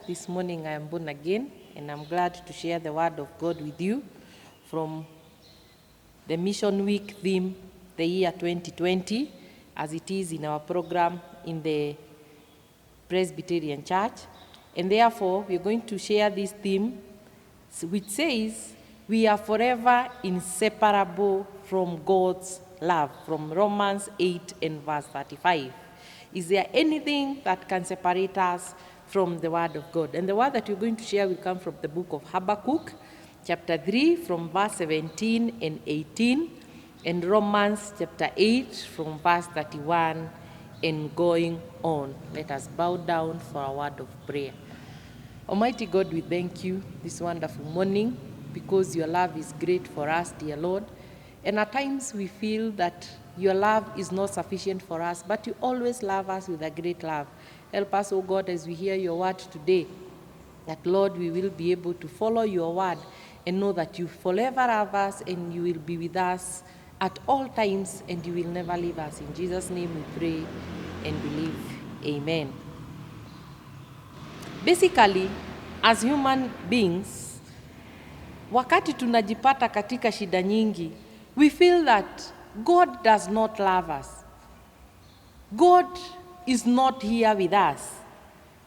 This morning I am born again, and I'm glad to share the word of God with you from the Mission Week theme, the year 2020, as it is in our program in the Presbyterian Church. And therefore, we're going to share this theme, which says, we are forever inseparable from God's love, from Romans 8 and verse 35. Is there anything that can separate us from the word of God? And the word that we're going to share will come from the book of Habakkuk, chapter 3, from verse 17 and 18, and Romans chapter 8, from verse 31 and going on. Let us bow down for a word of prayer. Almighty God, we thank you this wonderful morning because your love is great for us, dear Lord. And at times we feel that your love is not sufficient for us, but you always love us with a great love. Help us, O God, as we hear your word today, that, Lord, we will be able to follow your word and know that you forever love us and you will be with us at all times and you will never leave us. In Jesus' name we pray and believe. Amen. Basically, as human beings, wakati tunajipata katika shida nyingi, we feel that God does not love us. God is not here with us.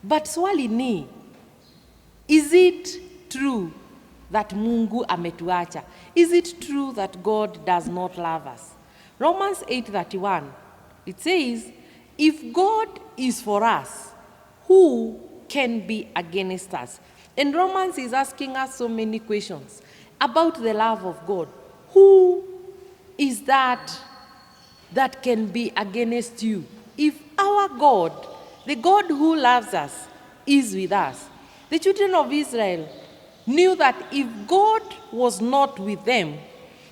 But swali ni, is it true that Mungu ametuacha? Is it true that God does not love us? Romans 8:31, it says, if God is for us, who can be against us? And Romans is asking us so many questions about the love of God. Who is that can be against you? If our God, the God who loves us, is with us. The children of Israel knew that if God was not with them,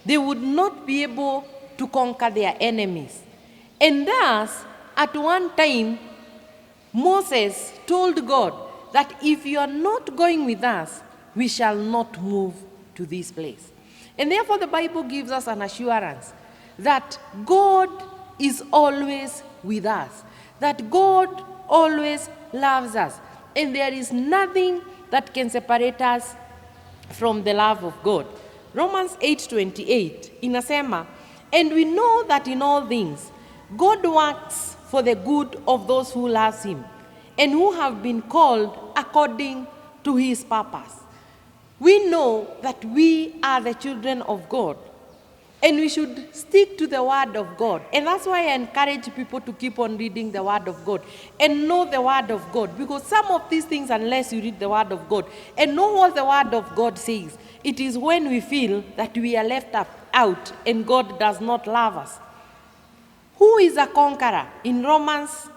they would not be able to conquer their enemies. And thus, at one time, Moses told God that if you are not going with us, we shall not move to this place. And therefore the Bible gives us an assurance that God is always with us, that God always loves us, and there is nothing that can separate us from the love of God. Romans 8:28 inasema, and we know that in all things God works for the good of those who love him and who have been called according to his purpose. We know that we are the children of God and we should stick to the word of God. And that's why I encourage people to keep on reading the word of God and know the word of God, because some of these things, unless you read the word of God and know what the word of God says, it is when we feel that we are left out and God does not love us. Who is a conqueror? In Romans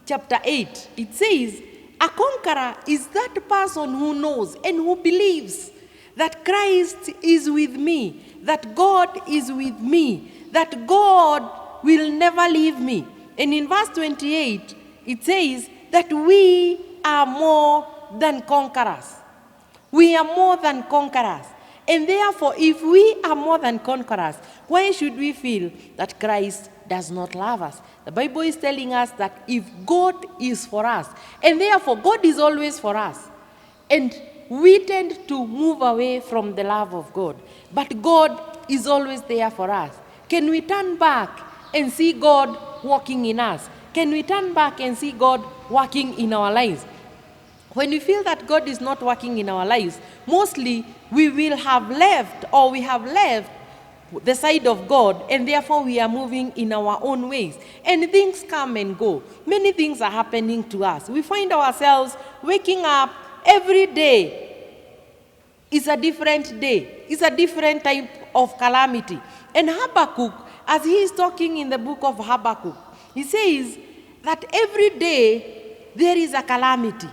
chapter 8, it says, a conqueror is that person who knows and who believes that Christ is with me, that God is with me, that God will never leave me. And in verse 28, it says that we are more than conquerors. We are more than conquerors. And therefore, if we are more than conquerors, why should we feel that Christ does not love us? The Bible is telling us that if God is for us, and therefore God is always for us, and we tend to move away from the love of God, but God is always there for us. Can we turn back and see God working in us? Can we turn back and see God working in our lives? When we feel that God is not working in our lives, mostly we will have left, or we have left the side of God, and therefore we are moving in our own ways. And things come and go. Many things are happening to us. We find ourselves waking up every day. It's a different day. It's a different type of calamity. And Habakkuk, as he is talking in the book of Habakkuk, he says that every day there is a calamity.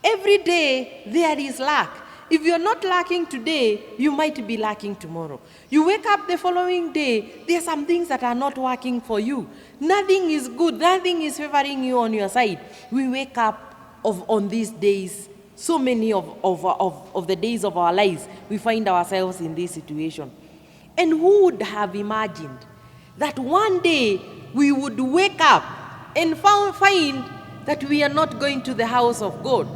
Every day there is lack. If you're not lacking today, you might be lacking tomorrow. You wake up the following day, there are some things that are not working for you. Nothing is good. Nothing is favoring you on your side. We wake up on these days, so many of the days of our lives, we find ourselves in this situation. And who would have imagined that one day we would wake up and find that we are not going to the house of God?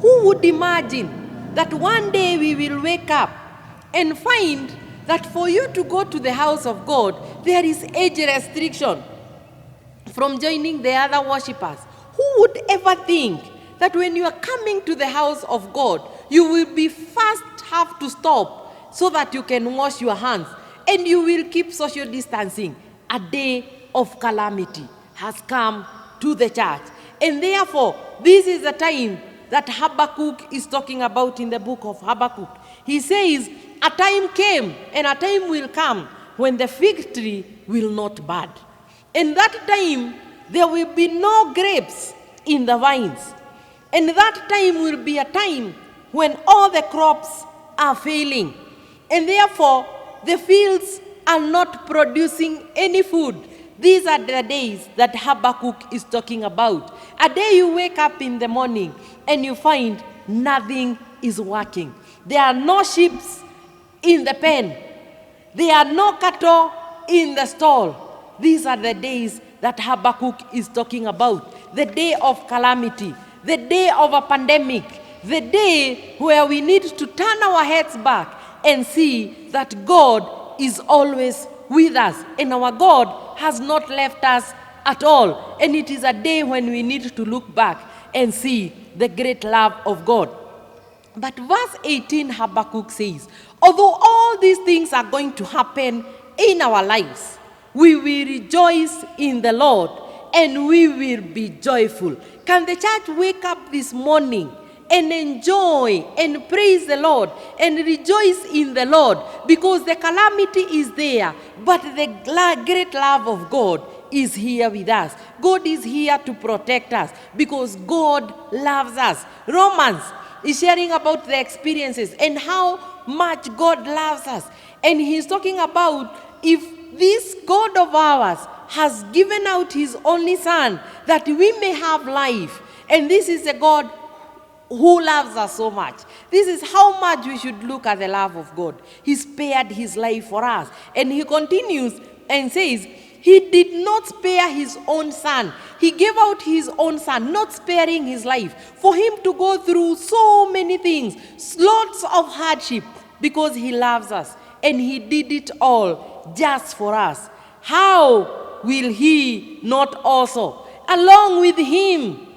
Who would imagine that one day we will wake up and find that for you to go to the house of God, there is age restriction from joining the other worshippers? Who would ever think that when you are coming to the house of God, you will be first have to stop so that you can wash your hands, and you will keep social distancing? A day of calamity has come to the church. And therefore, this is the time that Habakkuk is talking about in the book of Habakkuk. He says, a time came and a time will come when the fig tree will not bud. And that time, there will be no grapes in the vines. And that time will be a time when all the crops are failing. And therefore, the fields are not producing any food. These are the days that Habakkuk is talking about. A day you wake up in the morning and you find nothing is working. There are no sheep in the pen. There are no cattle in the stall. These are the days that Habakkuk is talking about. The day of calamity, the day of a pandemic, the day where we need to turn our heads back and see that God is always with us, and our God has not left us at all. And it is a day when we need to look back and see the great love of God. But verse 18, Habakkuk says, although all these things are going to happen in our lives, we will rejoice in the Lord and we will be joyful. Can the church wake up this morning and enjoy and praise the Lord and rejoice in the Lord? Because the calamity is there, but the great love of God is here with us. God is here to protect us because God loves us. Romans is sharing about the experiences and how much God loves us. And he's talking about if this God of ours has given out his only son that we may have life. And this is a God who loves us so much. This is how much we should look at the love of God. He spared his life for us. And he continues and says, he did not spare his own son. He gave out his own son, not sparing his life, for him to go through so many things, lots of hardship, because he loves us. And he did it all just for us. How will he not also, along with him,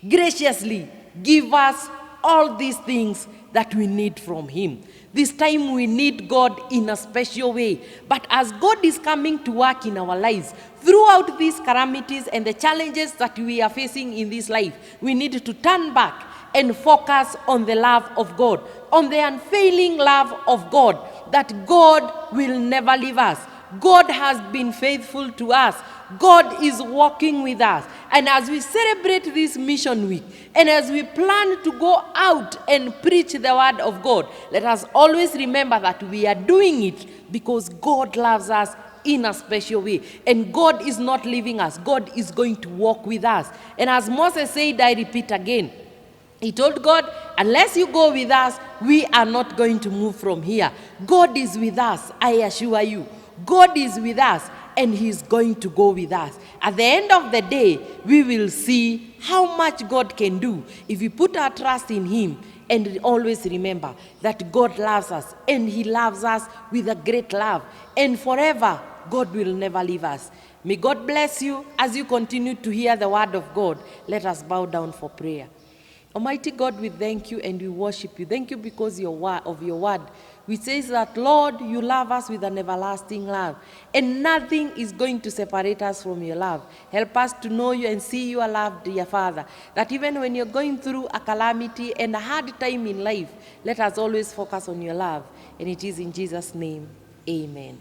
graciously give us all these things that we need from him? This time we need God in a special way. But as God is coming to work in our lives, throughout these calamities and the challenges that we are facing in this life, we need to turn back and focus on the love of God, on the unfailing love of God, that God will never leave us. God has been faithful to us. God is walking with us. And as we celebrate this mission week, and as we plan to go out and preach the word of God, let us always remember that we are doing it because God loves us in a special way. And God is not leaving us. God is going to walk with us. And as Moses said, I repeat again, he told God, unless you go with us, we are not going to move from here. God is with us, I assure you. God is with us, and he's going to go with us. At the end of the day, we will see how much God can do if we put our trust in him and always remember that God loves us, and he loves us with a great love. And forever, God will never leave us. May God bless you as you continue to hear the word of God. Let us bow down for prayer. Almighty God, we thank you and we worship you. Thank you because of your word, which says that, Lord, you love us with an everlasting love, and nothing is going to separate us from your love. Help us to know you and see your love, dear Father, that even when you're going through a calamity and a hard time in life, let us always focus on your love. And it is in Jesus' name, amen.